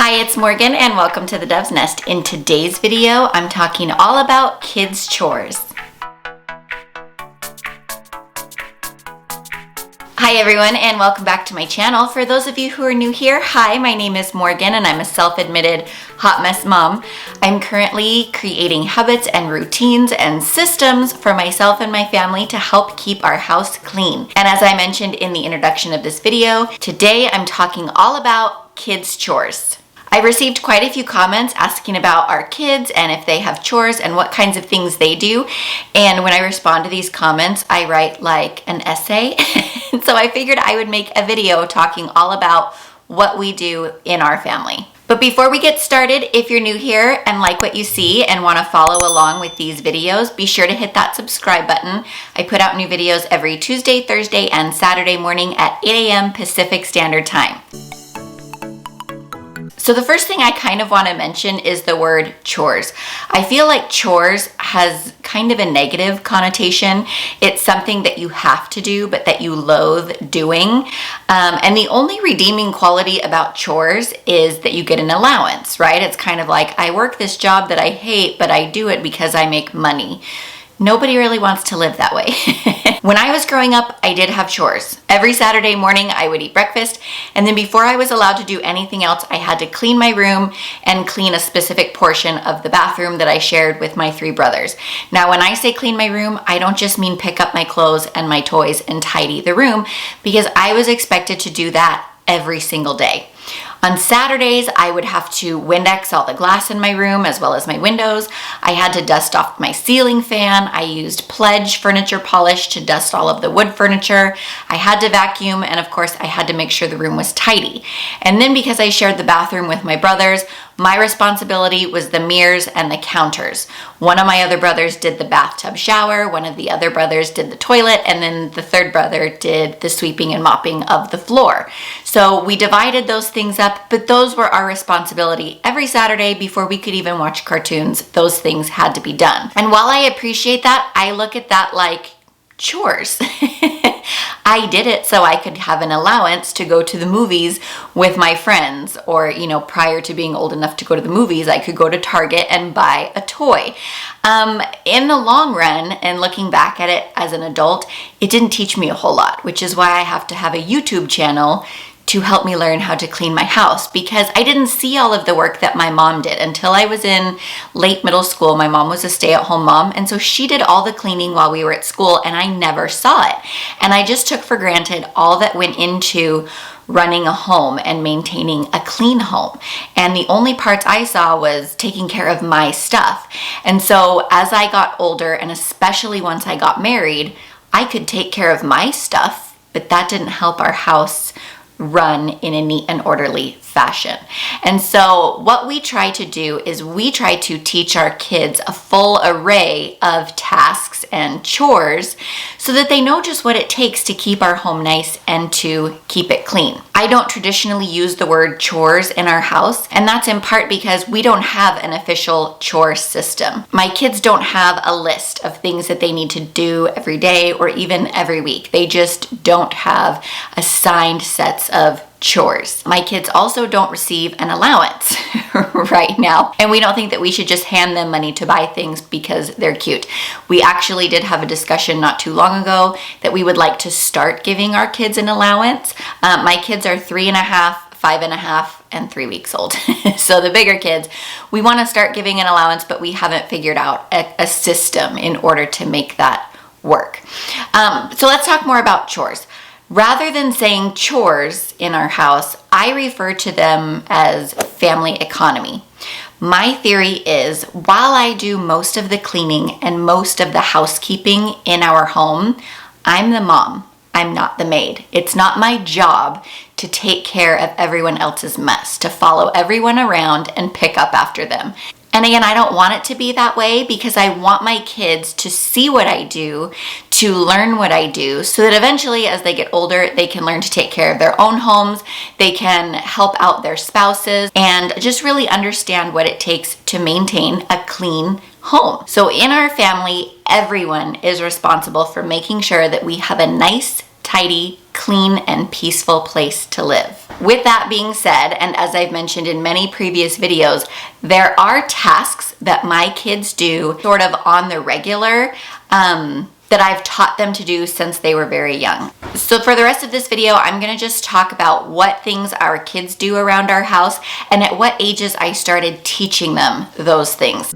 Hi, it's Morgan and welcome to the Dove's Nest. In today's video, I'm talking all about kids' chores. Hi everyone and welcome back to my channel. For those of you who are new here, hi, my name is Morgan and I'm a self-admitted hot mess mom. I'm currently creating habits and routines and systems for myself and my family to help keep our house clean. And as I mentioned in the introduction of this video, today I'm talking all about kids' chores. I received quite a few comments asking about our kids and if they have chores and what kinds of things they do. And when I respond to these comments, I write like an essay. So I figured I would make a video talking all about what we do in our family. But before we get started, if you're new here and like what you see and want to follow along with these videos, be sure to hit that subscribe button. I put out new videos every Tuesday, Thursday, and Saturday morning at 8 a.m. Pacific Standard Time. So the first thing I kind of want to mention is the word chores. I feel like chores has kind of a negative connotation. It's something that you have to do, but that you loathe doing. And the only redeeming quality about chores is that you get an allowance, right? It's kind of like, I work this job that I hate, but I do it because I make money. Nobody really wants to live that way. When I was growing up, I did have chores. Every Saturday morning, I would eat breakfast, and then before I was allowed to do anything else, I had to clean my room and clean a specific portion of the bathroom that I shared with my 3 brothers. Now, when I say clean my room, I don't just mean pick up my clothes and my toys and tidy the room, because I was expected to do that every single day. On Saturdays, I would have to Windex all the glass in my room as well as my windows. I had to dust off my ceiling fan. I used Pledge furniture polish to dust all of the wood furniture. I had to vacuum, and of course, I had to make sure the room was tidy. And then because I shared the bathroom with my brothers, my responsibility was the mirrors and the counters. One of my other brothers did the bathtub shower, one of the other brothers did the toilet, and then the third brother did the sweeping and mopping of the floor. So we divided those things up, but those were our responsibility. Every Saturday before we could even watch cartoons, those things had to be done. And while I appreciate that, I look at that like chores. I did it so I could have an allowance to go to the movies with my friends, or, prior to being old enough to go to the movies, I could go to Target and buy a toy. In the long run, and looking back at it as an adult, it didn't teach me a whole lot, which is why I have to have a YouTube channel to help me learn how to clean my house, because I didn't see all of the work that my mom did until I was in late middle school. My mom was a stay-at-home mom, and so she did all the cleaning while we were at school, and I never saw it. And I just took for granted all that went into running a home and maintaining a clean home. And the only parts I saw was taking care of my stuff. And so as I got older, and especially once I got married, I could take care of my stuff, but that didn't help our house run in a neat and orderly fashion. And so what we try to do is we try to teach our kids a full array of tasks and chores so that they know just what it takes to keep our home nice and to keep it clean. I don't traditionally use the word chores in our house, and that's in part because we don't have an official chore system. My kids don't have a list of things that they need to do every day or even every week. They just don't have assigned sets of chores. My kids also don't receive an allowance right now, and we don't think that we should just hand them money to buy things because they're cute. We actually did have a discussion not too long ago that we would like to start giving our kids an allowance. My kids are 3.5, 5.5, and 3 weeks old. So the bigger kids, we want to start giving an allowance, but we haven't figured out a system in order to make that work. So let's talk more about chores. Rather than saying chores in our house, I refer to them as family economy. My theory is, while I do most of the cleaning and most of the housekeeping in our home, I'm the mom. I'm not the maid. It's not my job to take care of everyone else's mess, to follow everyone around and pick up after them. And again, I don't want it to be that way because I want my kids to see what I do, to learn what I do, so that eventually as they get older, they can learn to take care of their own homes, they can help out their spouses, and just really understand what it takes to maintain a clean home. So in our family, everyone is responsible for making sure that we have a nice, tidy, clean, and peaceful place to live. With that being said, and as I've mentioned in many previous videos, there are tasks that my kids do sort of on the regular that I've taught them to do since they were very young. So for the rest of this video, I'm gonna just talk about what things our kids do around our house and at what ages I started teaching them those things.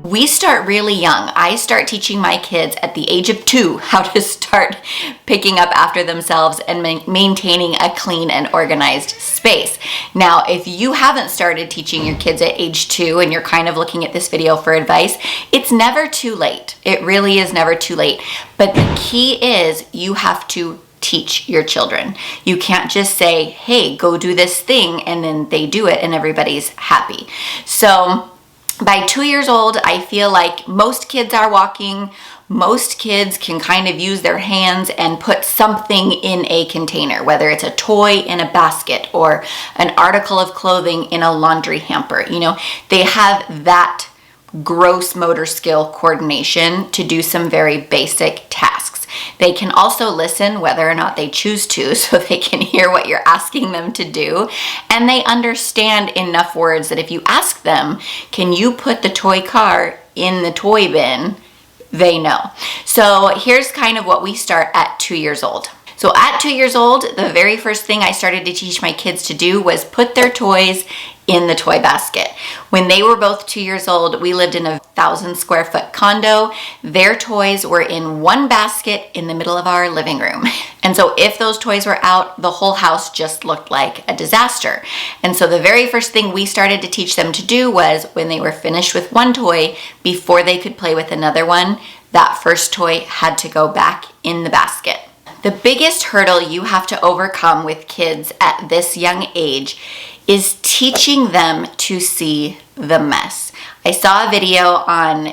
We start really young. I start teaching my kids at the age of 2 how to start picking up after themselves and maintaining a clean and organized space. Now, if you haven't started teaching your kids at age 2 and you're kind of looking at this video for advice, it's never too late. It really is never too late. But the key is you have to teach your children. You can't just say, hey, go do this thing, and then they do it and everybody's happy. So by 2 years old, I feel like most kids are walking. Most kids can kind of use their hands and put something in a container, whether it's a toy in a basket or an article of clothing in a laundry hamper. You know, they have that gross motor skill coordination to do some very basic tasks. They can also listen whether or not they choose to, so they can hear what you're asking them to do. And they understand enough words that if you ask them, can you put the toy car in the toy bin? They know. So here's kind of what we start at 2 years old. So at 2 years old, the very first thing I started to teach my kids to do was put their toys in the toy basket. When they were both 2 years old, we lived in a 1,000 square foot condo. Their toys were in one basket in the middle of our living room. And so if those toys were out, the whole house just looked like a disaster. And so the very first thing we started to teach them to do was when they were finished with one toy, before they could play with another one, that first toy had to go back in the basket. The biggest hurdle you have to overcome with kids at this young age is teaching them to see the mess. I saw a video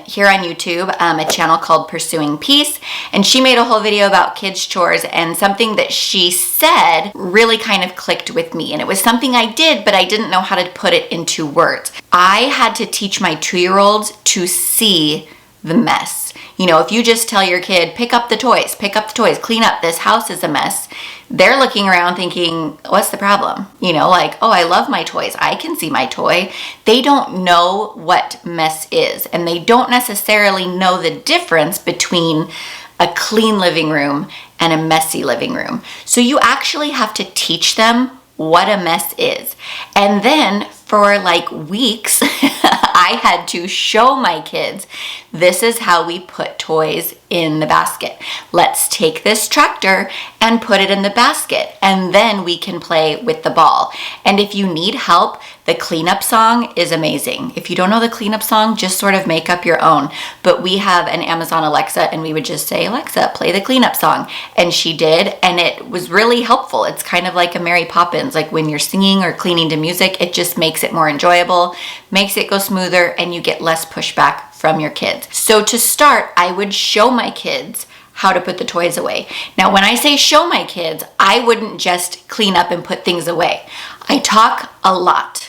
here on YouTube, a channel called Pursuing Peace, and she made a whole video about kids' chores, and something that she said really kind of clicked with me. And it was something I did, but I didn't know how to put it into words. I had to teach my 2-year-olds to see the mess. You know, if you just tell your kid, pick up the toys, clean up, this house is a mess, they're looking around thinking, what's the problem? You know, like, oh, I love my toys, I can see my toy. They don't know what mess is, and they don't necessarily know the difference between a clean living room and a messy living room. So you actually have to teach them what a mess is. And then for like weeks, I had to show my kids, this is how we put toys in the basket. Let's take this tractor and put it in the basket, and then we can play with the ball. And if you need help, the cleanup song is amazing. If you don't know the cleanup song, just sort of make up your own. But we have an Amazon Alexa, and we would just say, Alexa, play the cleanup song. And she did, and it was really helpful. It's kind of like a Mary Poppins, like when you're singing or cleaning to music, it just makes it more enjoyable, makes it go smoother, and you get less pushback from your kids. So to start, I would show my kids how to put the toys away. Now, when I say show my kids, I wouldn't just clean up and put things away. I talk a lot,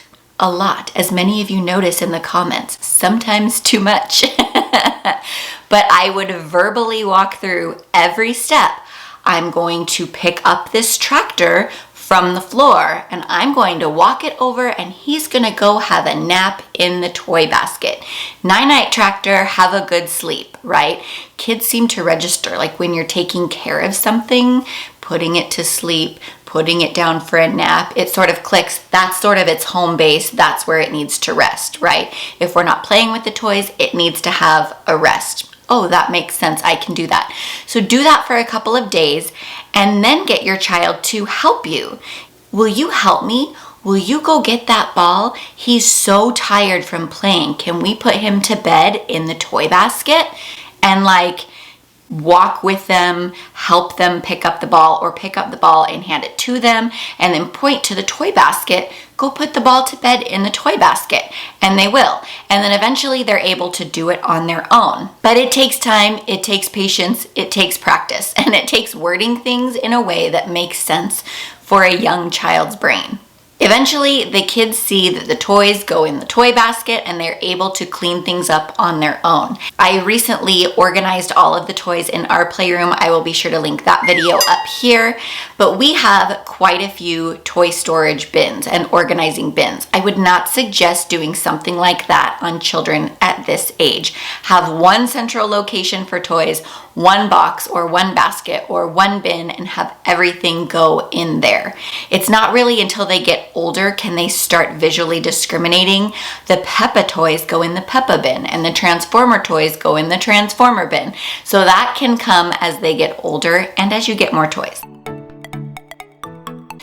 as many of you notice in the comments, sometimes too much. But I would verbally walk through every step. I'm going to pick up this tractor from the floor, and I'm going to walk it over, and he's gonna go have a nap in the toy basket. Night-night tractor, have a good sleep, right? Kids seem to register, like when you're taking care of something, putting it to sleep, putting it down for a nap, it sort of clicks. That's sort of its home base. That's where it needs to rest, right? If we're not playing with the toys, it needs to have a rest. Oh, that makes sense, I can do that. So do that for a couple of days, and then get your child to help you. Will you help me? Will you go get that ball? He's so tired from playing. Can we put him to bed in the toy basket? And like, walk with them, help them pick up the ball, or pick up the ball and hand it to them, and then point to the toy basket, go put the ball to bed in the toy basket, and they will. And then eventually they're able to do it on their own. But it takes time, it takes patience, it takes practice, and it takes wording things in a way that makes sense for a young child's brain. Eventually, the kids see that the toys go in the toy basket and they're able to clean things up on their own. I recently organized all of the toys in our playroom. I will be sure to link that video up here. But we have quite a few toy storage bins and organizing bins. I would not suggest doing something like that on children at this age. Have one central location for toys, one box or one basket or one bin, and have everything go in there. It's not really until they get older can they start visually discriminating. The Peppa toys go in the Peppa bin and the Transformer toys go in the Transformer bin. So that can come as they get older and as you get more toys.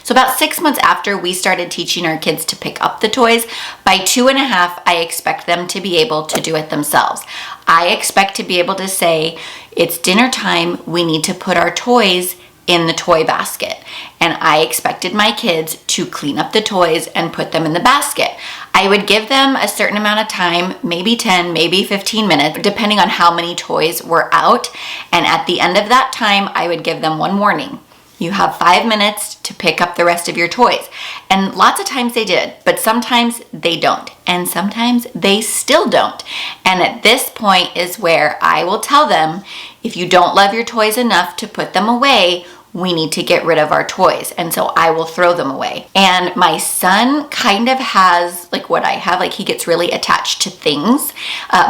So about 6 months after we started teaching our kids to pick up the toys, by 2.5, I expect them to be able to do it themselves. I expect to be able to say, it's dinner time, we need to put our toys in the toy basket. And I expected my kids to clean up the toys and put them in the basket. I would give them a certain amount of time, maybe 10, maybe 15 minutes, depending on how many toys were out. And at the end of that time, I would give them one warning. You have 5 minutes to pick up the rest of your toys. And lots of times they did, but sometimes they don't. And sometimes they still don't. And at this point is where I will tell them, if you don't love your toys enough to put them away, we need to get rid of our toys. And so I will throw them away. And my son kind of has like what I have, like he gets really attached to things,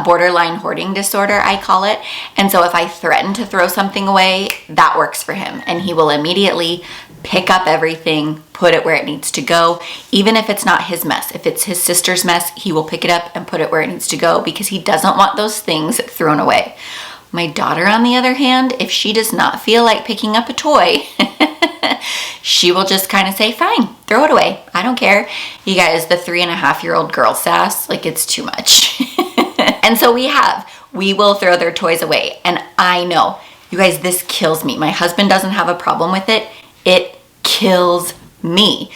borderline hoarding disorder, I call it. And so if I threaten to throw something away, that works for him. And he will immediately pick up everything, put it where it needs to go, even if it's not his mess. If it's his sister's mess, he will pick it up and put it where it needs to go because he doesn't want those things thrown away. My daughter, on the other hand, if she does not feel like picking up a toy, she will just kind of say, fine, throw it away. I don't care. You guys, the 3.5-year-old girl sass, like it's too much. And so we will throw their toys away. And I know, you guys, this kills me. My husband doesn't have a problem with it. It kills me.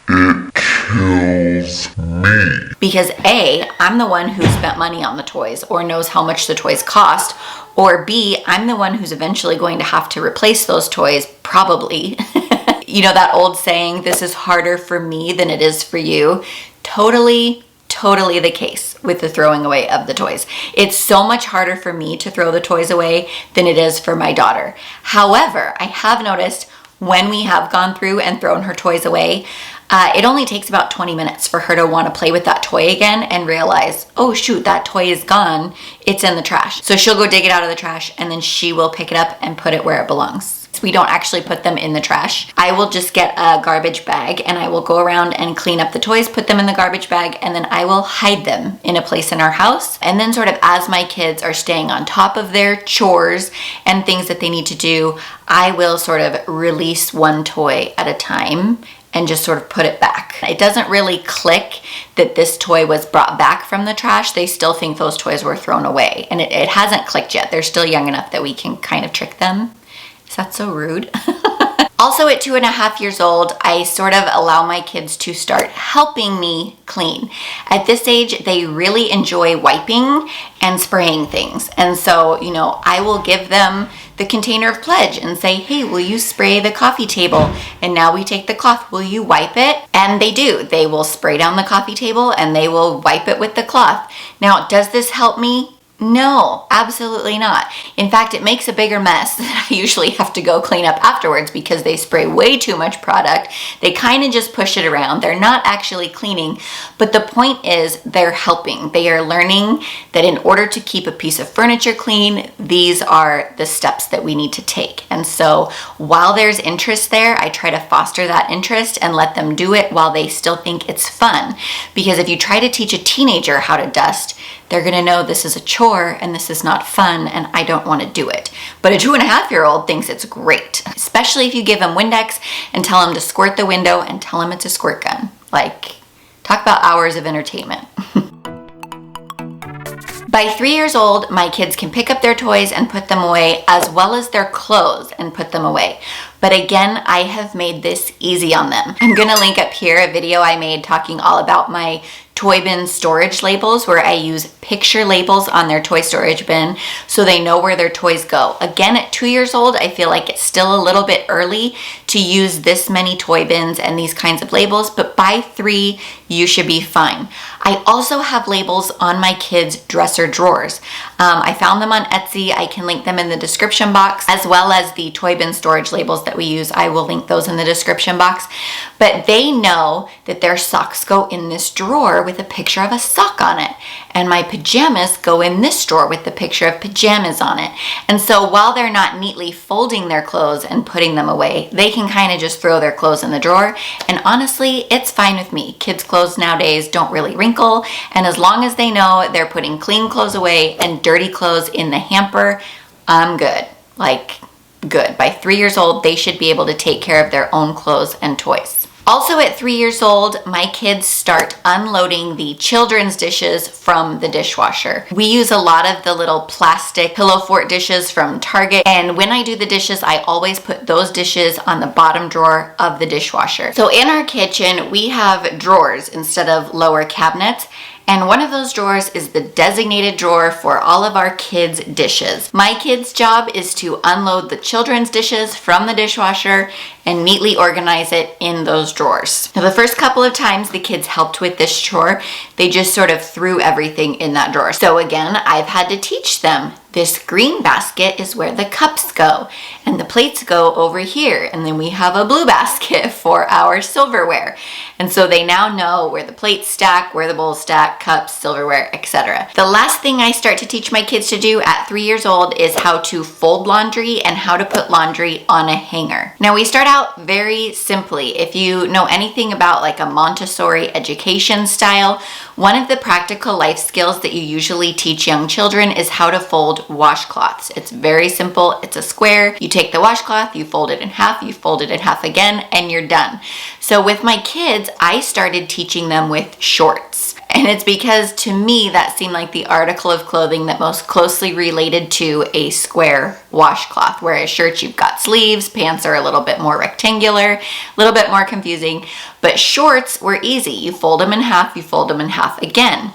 It kills me. Because A, I'm the one who spent money on the toys or knows how much the toys cost, or B, I'm the one who's eventually going to have to replace those toys, probably. You know that old saying, this is harder for me than it is for you? Totally the case with the throwing away of the toys. It's so much harder for me to throw the toys away than it is for my daughter. However, I have noticed when we have gone through and thrown her toys away, it only takes about 20 minutes for her to want to play with that toy again and realize, oh shoot, that toy is gone. It's in the trash. So she'll go dig it out of the trash and then she will pick it up and put it where it belongs. We don't actually put them in the trash. I will just get a garbage bag and I will go around and clean up the toys, put them in the garbage bag, and then I will hide them in a place in our house. And then sort of as my kids are staying on top of their chores and things that they need to do, I will sort of release one toy at a time and just sort of put it back. It doesn't really click that this toy was brought back from the trash. They still think those toys were thrown away. And it hasn't clicked yet. They're still young enough that we can kind of trick them. Is that so rude? Also at 2.5 years old, I sort of allow my kids to start helping me clean. At this age, they really enjoy wiping and spraying things. And so, you know, I will give them the container of Pledge and say, hey, will you spray the coffee table? And now we take the cloth, will you wipe it? And they do. They will spray down the coffee table and they will wipe it with the cloth. Now, does this help me? No, absolutely not. In fact, it makes a bigger mess that I usually have to go clean up afterwards because they spray way too much product. They kind of just push it around. They're not actually cleaning, but the point is they're helping. They are learning that in order to keep a piece of furniture clean, these are the steps that we need to take. And so while there's interest there, I try to foster that interest and let them do it while they still think it's fun. Because if you try to teach a teenager how to dust, they're gonna know this is a chore and this is not fun and I don't wanna do it. But a 2.5-year-old thinks it's great, especially if you give them Windex and tell them to squirt the window and tell them it's a squirt gun. Like, talk about hours of entertainment. By 3 years old, my kids can pick up their toys and put them away, as well as their clothes and put them away. But again, I have made this easy on them. I'm gonna link up here a video I made talking all about my toy bin storage labels where I use picture labels on their toy storage bin so they know where their toys go. Again, at 2 years old, I feel like it's still a little bit early to use this many toy bins and these kinds of labels, but by 3, you should be fine. I also have labels on my kids' dresser drawers. I found them on Etsy. I can link them in the description box, as well as the toy bin storage labels that we use. I will link those in the description box. But they know that their socks go in this drawer with a picture of a sock on it. And my pajamas go in this drawer with the picture of pajamas on it. And so while they're not neatly folding their clothes and putting them away, they can kind of just throw their clothes in the drawer. And honestly, it's fine with me. Kids' clothes nowadays don't really wrinkle. And as long as they know they're putting clean clothes away and dirty clothes in the hamper, I'm good. Like, good. By 3 years old, they should be able to take care of their own clothes and toys. Also at 3 years old, my kids start unloading the children's dishes from the dishwasher. We use a lot of the little plastic pillow fort dishes from Target, and when I do the dishes, I always put those dishes on the bottom drawer of the dishwasher. So in our kitchen, we have drawers instead of lower cabinets. And one of those drawers is the designated drawer for all of our kids' dishes. My kids' job is to unload the children's dishes from the dishwasher and neatly organize it in those drawers. Now, the first couple of times the kids helped with this chore, they just sort of threw everything in that drawer. So again, I've had to teach them this green basket is where the cups go and the plates go over here. And then we have a blue basket for our silverware. And so they now know where the plates stack, where the bowls stack, cups, silverware, etc. The last thing I start to teach my kids to do at 3 years old is how to fold laundry and how to put laundry on a hanger. Now we start out very simply. If you know anything about like a Montessori education style, one of the practical life skills that you usually teach young children is how to fold washcloths. It's very simple. It's a square. You take the washcloth, you fold it in half, you fold it in half again, and you're done. So with my kids, I started teaching them with shorts. And it's because to me, that seemed like the article of clothing that most closely related to a square washcloth. Whereas shirts, you've got sleeves, pants are a little bit more rectangular, a little bit more confusing. But shorts were easy. You fold them in half, you fold them in half again.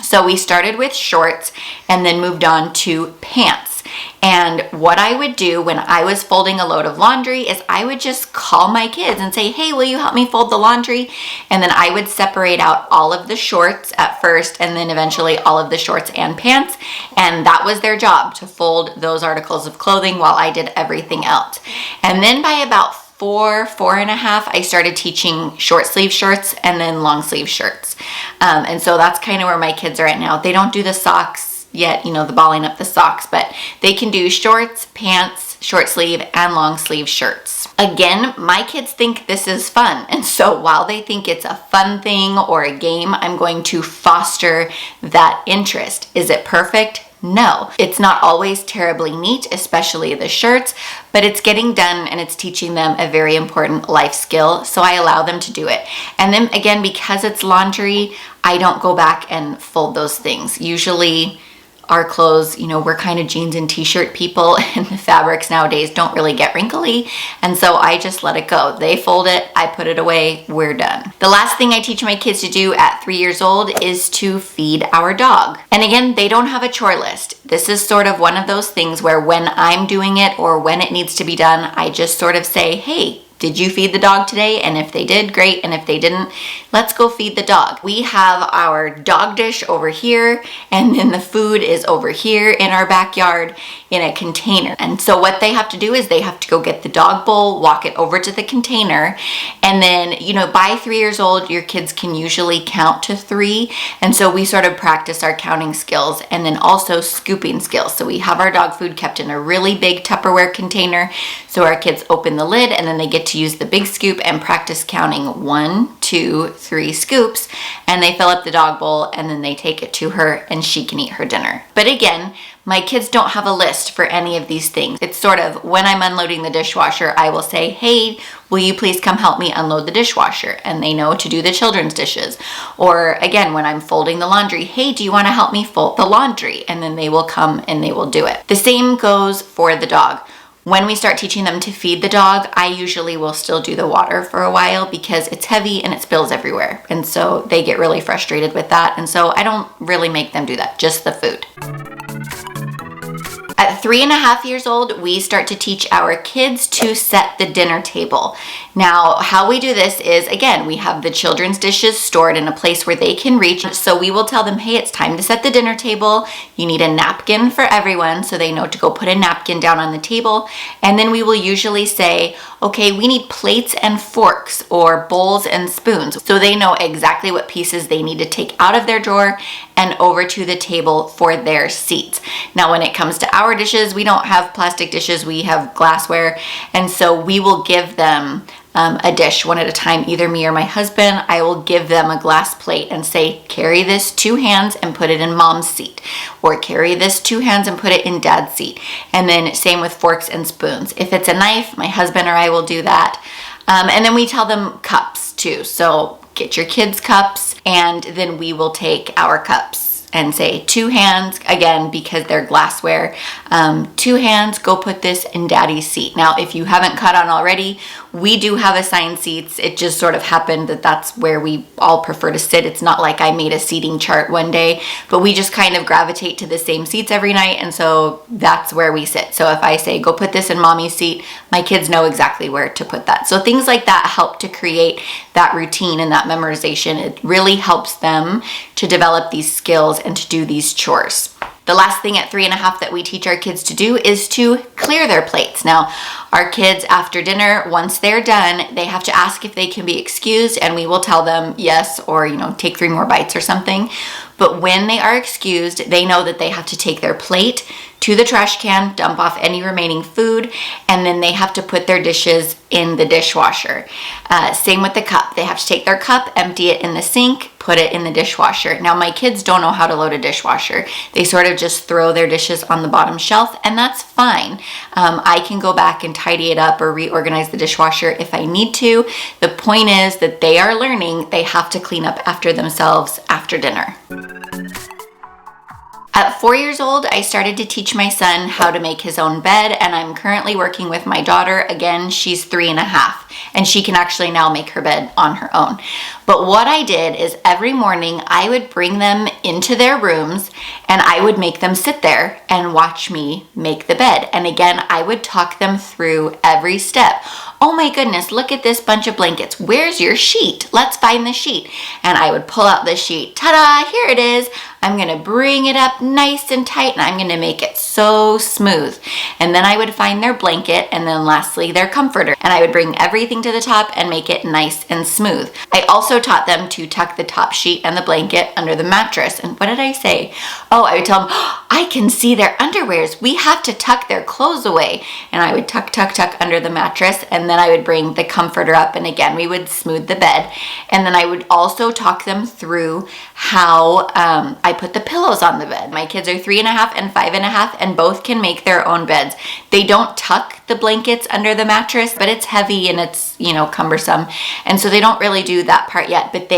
So we started with shorts and then moved on to pants. And what I would do when I was folding a load of laundry is I would just call my kids and say, hey, will you help me fold the laundry? And then I would separate out all of the shorts at first and then eventually all of the shorts and pants. And that was their job, to fold those articles of clothing while I did everything else. And then by about 4.5, I started teaching short sleeve shirts and then long sleeve shirts. And so that's kind of where my kids are at now. They don't do the socks yet, the balling up the socks, but they can do shorts, pants, short sleeve, and long sleeve shirts. Again, my kids think this is fun. And so while they think it's a fun thing or a game, I'm going to foster that interest. Is it perfect? No, it's not always terribly neat, especially the shirts, but it's getting done and it's teaching them a very important life skill. So I allow them to do it. And then again, because it's laundry, I don't go back and fold those things. Usually our clothes, we're kind of jeans and t-shirt people, and the fabrics nowadays don't really get wrinkly. And so I just let it go. They fold it, I put it away, we're done. The last thing I teach my kids to do at 3 years old is to feed our dog. And again, they don't have a chore list. This is sort of one of those things where when I'm doing it or when it needs to be done, I just sort of say, hey, did you feed the dog today? And if they did, great. And if they didn't, let's go feed the dog. We have our dog dish over here, and then the food is over here in our backyard in a container. And so what they have to do is they have to go get the dog bowl, walk it over to the container, and then, by 3 years old, your kids can usually count to 3. And so we sort of practice our counting skills and then also scooping skills. So we have our dog food kept in a really big Tupperware container. So our kids open the lid and then they get to use the big scoop and practice counting 1, 2, 3 scoops, and they fill up the dog bowl and then they take it to her and she can eat her dinner. But again, my kids don't have a list for any of these things. It's sort of when I'm unloading the dishwasher, I will say, hey, will you please come help me unload the dishwasher? And they know to do the children's dishes. Or again, when I'm folding the laundry, hey, do you want to help me fold the laundry? And then they will come and they will do it. The same goes for the dog. When we start teaching them to feed the dog, I usually will still do the water for a while because it's heavy and it spills everywhere. And so they get really frustrated with that. And so I don't really make them do that, just the food. At 3.5 years old, we start to teach our kids to set the dinner table. Now, how we do this is, again, we have the children's dishes stored in a place where they can reach. So we will tell them, hey, it's time to set the dinner table. You need a napkin for everyone, so they know to go put a napkin down on the table. And then we will usually say, okay, we need plates and forks or bowls and spoons. So they know exactly what pieces they need to take out of their drawer and over to the table for their seats. Now, when it comes to our dishes, we don't have plastic dishes, we have glassware. And so we will give them a dish one at a time, either me or my husband. I will give them a glass plate and say, carry this 2 hands and put it in mom's seat, or carry this 2 hands and put it in dad's seat. And then same with forks and spoons. If it's a knife, my husband or I will do that. And then we tell them cups too. So get your kids' cups, and then we will take our cups and say 2 hands, again, because they're glassware, 2 hands, go put this in daddy's seat. Now, if you haven't caught on already, we do have assigned seats. It just sort of happened that that's where we all prefer to sit. It's not like I made a seating chart one day, but we just kind of gravitate to the same seats every night, and so that's where we sit. So if I say, go put this in mommy's seat, my kids know exactly where to put that. So things like that help to create that routine and that memorization. It really helps them to develop these skills and to do these chores. The last thing at 3.5 that we teach our kids to do is to clear their plates. Now, our kids after dinner, once they're done, they have to ask if they can be excused, and we will tell them yes, or take 3 more bites or something. But when they are excused, they know that they have to take their plate to the trash can, dump off any remaining food, and then they have to put their dishes in the dishwasher. Same with the cup. They have to take their cup, empty it in the sink, put it in the dishwasher. Now, my kids don't know how to load a dishwasher. They sort of just throw their dishes on the bottom shelf, and that's fine. I can go back and tidy it up or reorganize the dishwasher if I need to. The point is that they are learning they have to clean up after themselves after dinner. At 4 years old, I started to teach my son how to make his own bed, and I'm currently working with my daughter. Again, she's 3.5, and she can actually now make her bed on her own. But what I did is every morning I would bring them into their rooms and I would make them sit there and watch me make the bed. And again, I would talk them through every step. Oh my goodness, look at this bunch of blankets. Where's your sheet? Let's find the sheet. And I would pull out the sheet. Ta-da, here it is. I'm gonna bring it up nice and tight, and I'm gonna make it so smooth. And then I would find their blanket, and then lastly their comforter. And I would bring everything to the top and make it nice and smooth. I also taught them to tuck the top sheet and the blanket under the mattress. And what did I say? Oh, I would tell them, oh, I can see their underwears. We have to tuck their clothes away. And I would tuck under the mattress, and then I would bring the comforter up, and again, we would smooth the bed. And then I would also talk them through how I put the pillows on the bed. My kids are 3.5 and 5.5, and both can make their own beds. They don't tuck the blankets under the mattress, but it's heavy and it's, cumbersome. And so they don't really do that part yet, but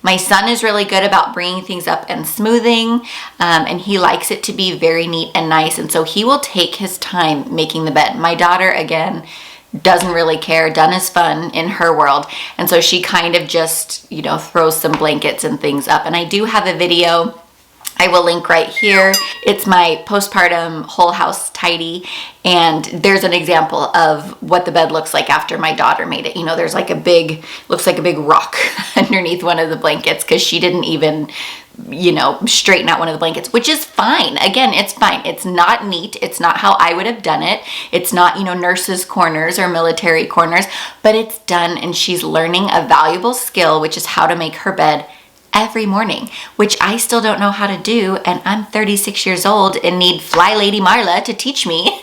my son is really good about bringing things up and smoothing, and he likes it to be very neat and nice. And so he will take his time making the bed. My daughter, again, doesn't really care. Done is fun in her world. And so she kind of just, throws some blankets and things up. And I do have a video I will link right here. It's my postpartum whole house tidy, and there's an example of what the bed looks like after my daughter made it. There's looks like a big rock underneath one of the blankets because she didn't even straighten out one of the blankets, which is fine. Again, it's fine. It's not neat. It's not how I would have done it. It's not, nurses' corners or military corners, but it's done, and she's learning a valuable skill, which is how to make her bed every morning, which I still don't know how to do, and I'm 36 years old and need Fly Lady Marla to teach me.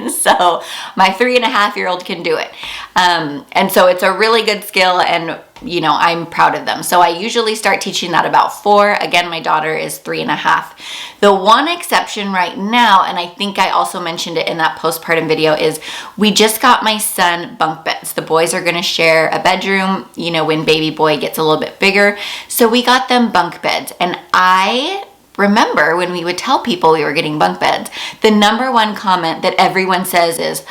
So my 3.5-year-old can do it. And so it's a really good skill, and I'm proud of them. So I usually start teaching that about 4. Again, my daughter is 3.5. The one exception right now, and I think I also mentioned it in that postpartum video, is we just got my son bunk beds. The boys are going to share a bedroom, when baby boy gets a little bit bigger. So we got them bunk beds, and I remember when we would tell people we were getting bunk beds, the number one comment that everyone says is,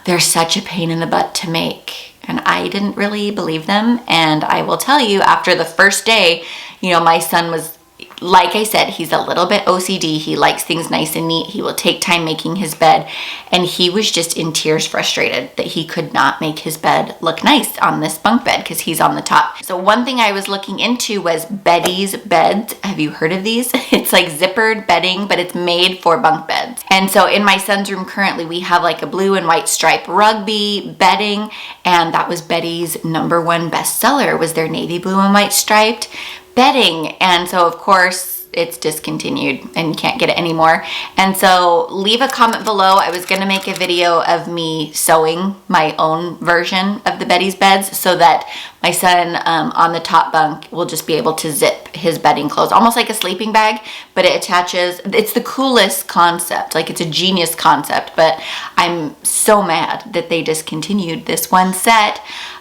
they're such a pain in the butt to make. And I didn't really believe them. And I will tell you, after the first day, my son was, like I said, he's a little bit OCD. He likes things nice and neat. He will take time making his bed. And he was just in tears, frustrated that he could not make his bed look nice on this bunk bed because he's on the top. So one thing I was looking into was Betty's beds. Have you heard of these? It's like zippered bedding, but it's made for bunk beds. And so in my son's room currently, we have like a blue and white stripe rugby bedding. And that was Betty's number one bestseller, was their navy blue and white striped bedding. And so of course it's discontinued and you can't get it anymore. And so leave a comment below. I was going to make a video of me sewing my own version of the Betty's beds so that my son on the top bunk will just be able to zip his bedding closed, almost like a sleeping bag, but it attaches. It's the coolest concept. Like, it's a genius concept, but I'm so mad that they discontinued this one set.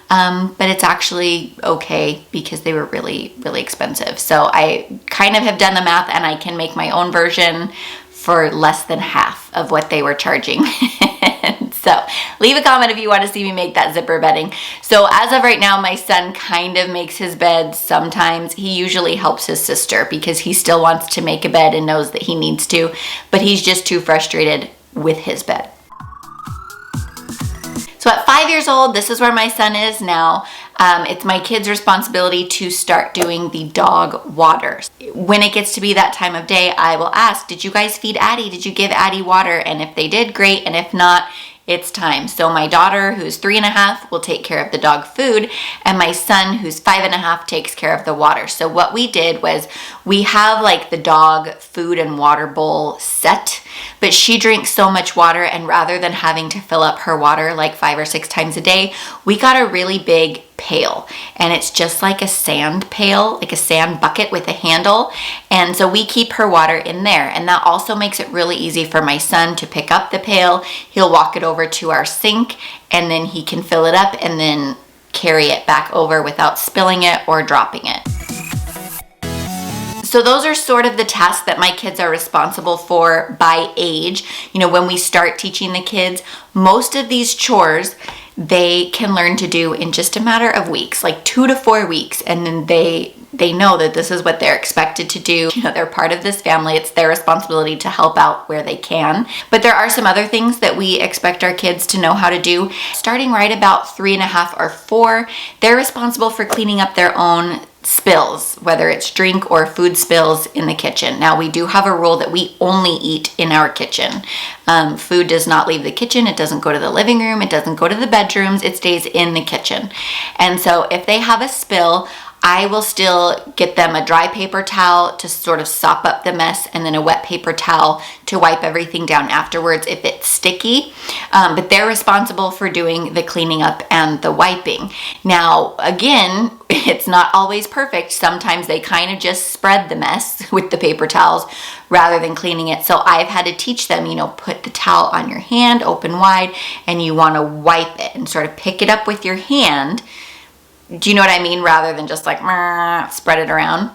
But it's actually okay because they were really, really expensive. So I kind of have done the math and I can make my own version for less than half of what they were charging. So leave a comment if you want to see me make that zipper bedding. So as of right now, my son kind of makes his bed sometimes. He usually helps his sister because he still wants to make a bed and knows that he needs to, but he's just too frustrated with his bed. So at 5 years old, this is where my son is now. It's my kid's responsibility to start doing the dog waters. When it gets to be that time of day, I will ask, did you guys feed Addie? Did you give Addie water? And if they did, great. And if not, it's time. So my daughter, who's 3.5, will take care of the dog food, and my son, who's 5.5, takes care of the water. So what we did was we have like the dog food and water bowl set, but she drinks so much water, and rather than having to fill up her water like 5 or 6 times a day, we got a really big pail, and it's just like a sand pail, like a sand bucket with a handle. And so we keep her water in there, and that also makes it really easy for my son to pick up the pail. He'll walk it over to our sink, and then he can fill it up and then carry it back over without spilling it or dropping it. So those are sort of the tasks that my kids are responsible for by age. When we start teaching the kids, most of these chores they can learn to do in just a matter of weeks, like 2 to 4 weeks, and then they know that this is what they're expected to do. They're part of this family. It's their responsibility to help out where they can. But there are some other things that we expect our kids to know how to do. Starting right about 3.5 or 4, they're responsible for cleaning up their own spills, whether it's drink or food spills in the kitchen. Now, we do have a rule that we only eat in our kitchen. Food does not leave the kitchen. It doesn't go to the living room. It doesn't go to the bedrooms. It stays in the kitchen. And so if they have a spill, I will still get them a dry paper towel to sort of sop up the mess, and then a wet paper towel to wipe everything down afterwards if it's sticky. But they're responsible for doing the cleaning up and the wiping. Now, again, it's not always perfect. Sometimes they kind of just spread the mess with the paper towels rather than cleaning it. So I've had to teach them, put the towel on your hand open wide, and you want to wipe it and sort of pick it up with your hand. Do you know what I mean? Rather than just like spread it around.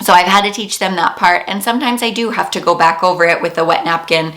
So I've had to teach them that part, and sometimes I do have to go back over it with a wet napkin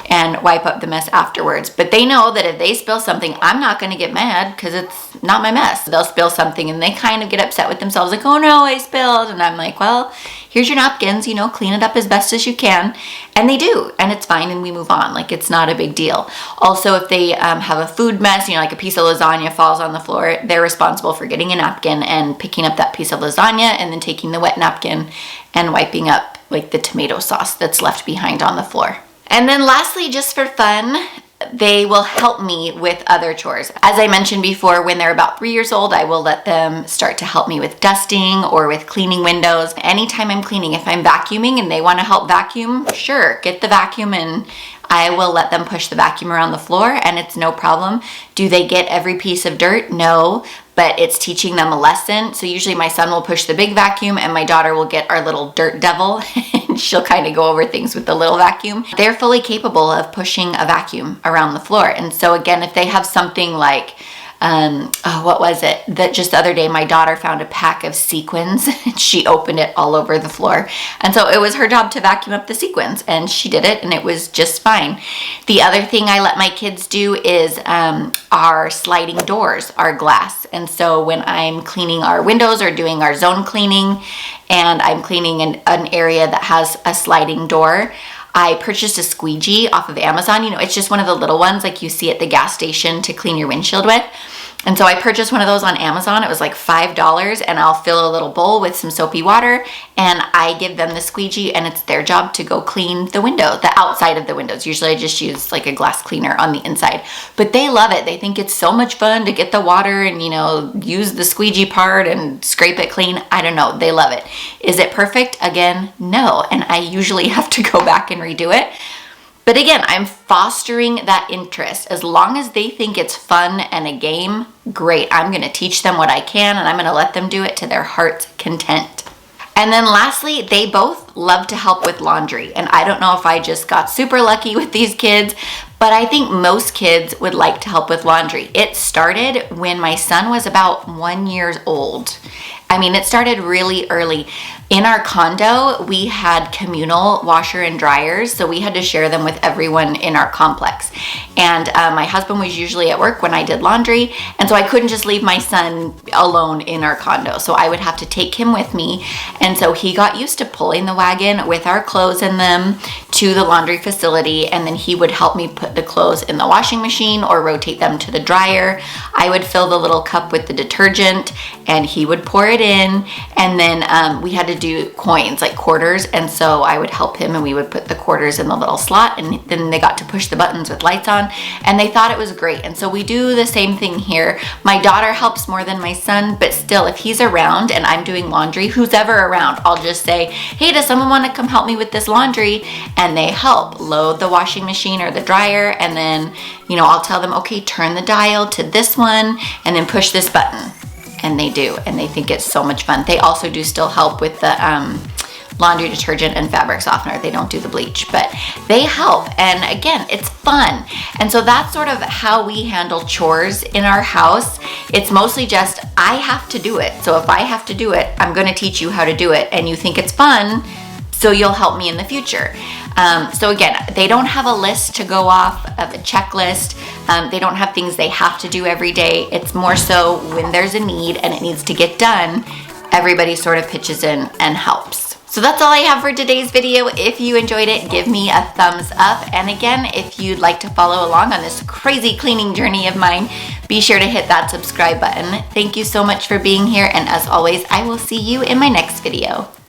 and wipe up the mess afterwards. But they know that if they spill something, I'm not going to get mad because it's not my mess. They'll spill something and they kind of get upset with themselves, like, oh no, I spilled. And I'm like, well, here's your napkins, clean it up as best as you can. And they do, and it's fine, and we move on. Like, it's not a big deal. Also, if they have a food mess, like a piece of lasagna falls on the floor, they're responsible for getting a napkin and picking up that piece of lasagna and then taking the wet napkin and wiping up like the tomato sauce that's left behind on the floor. And then lastly, just for fun, they will help me with other chores. As I mentioned before, when they're about 3 years old, I will let them start to help me with dusting or with cleaning windows. Anytime I'm cleaning, if I'm vacuuming and they want to help vacuum, sure, get the vacuum, and I will let them push the vacuum around the floor, and it's no problem. Do they get every piece of dirt? No, but it's teaching them a lesson. So usually my son will push the big vacuum and my daughter will get our little dirt devil and she'll kind of go over things with the little vacuum. They're fully capable of pushing a vacuum around the floor. And so again, if they have something like what was it? That just the other day, my daughter found a pack of sequins and she opened it all over the floor. And so it was her job to vacuum up the sequins, and she did it, and it was just fine. The other thing I let my kids do is our sliding doors are glass. And so when I'm cleaning our windows or doing our zone cleaning, and I'm cleaning an area that has a sliding door, I purchased a squeegee off of Amazon. You know, it's just one of the little ones like you see at the gas station to clean your windshield with. And so I purchased one of those on Amazon. It was like $5, and I'll fill a little bowl with some soapy water, and I give them the squeegee, and it's their job to go clean the window, the outside of the windows. Usually I just use like a glass cleaner on the inside, but they love it. They think it's so much fun to get the water and, you know, use the squeegee part and scrape it clean. I don't know. They love it. Is it perfect? Again, no. And I usually have to go back and redo it. But again, I'm fostering that interest. As long as they think it's fun and a game, great. I'm going to teach them what I can, and I'm going to let them do it to their heart's content. And then lastly, they both love to help with laundry. And I don't know if I just got super lucky with these kids, but I think most kids would like to help with laundry. It started when my son was about 1 year old. I mean, it started really early. In our condo, we had communal washer and dryers, so we had to share them with everyone in our complex. And my husband was usually at work when I did laundry, and so I couldn't just leave my son alone in our condo. So I would have to take him with me, and so he got used to pulling the wagon with our clothes in them to the laundry facility, and then he would help me put the clothes in the washing machine or rotate them to the dryer. I would fill the little cup with the detergent, and he would pour it in, and then we had to do coins, like quarters, and so I would help him, and we would put the quarters in the little slot, and then they got to push the buttons with lights on, and they thought it was great. And so we do the same thing here. My daughter helps more than my son, but still, if he's around and I'm doing laundry, who's ever around, I'll just say, hey, does someone want to come help me with this laundry? And they help load the washing machine or the dryer, and then, you know, I'll tell them, okay, turn the dial to this one and then push this button. And they do, and they think it's so much fun. They also do still help with the laundry detergent and fabric softener. They don't do the bleach, but they help. And again, it's fun. And so that's sort of how we handle chores in our house. It's mostly just, I have to do it. So if I have to do it, I'm going to teach you how to do it. And you think it's fun, so you'll help me in the future. So again, they don't have a list to go off of a checklist. They don't have things they have to do every day. It's more so when there's a need and it needs to get done, everybody sort of pitches in and helps. So that's all I have for today's video. If you enjoyed it, give me a thumbs up. And again, if you'd like to follow along on this crazy cleaning journey of mine, be sure to hit that subscribe button. Thank you so much for being here. And as always, I will see you in my next video.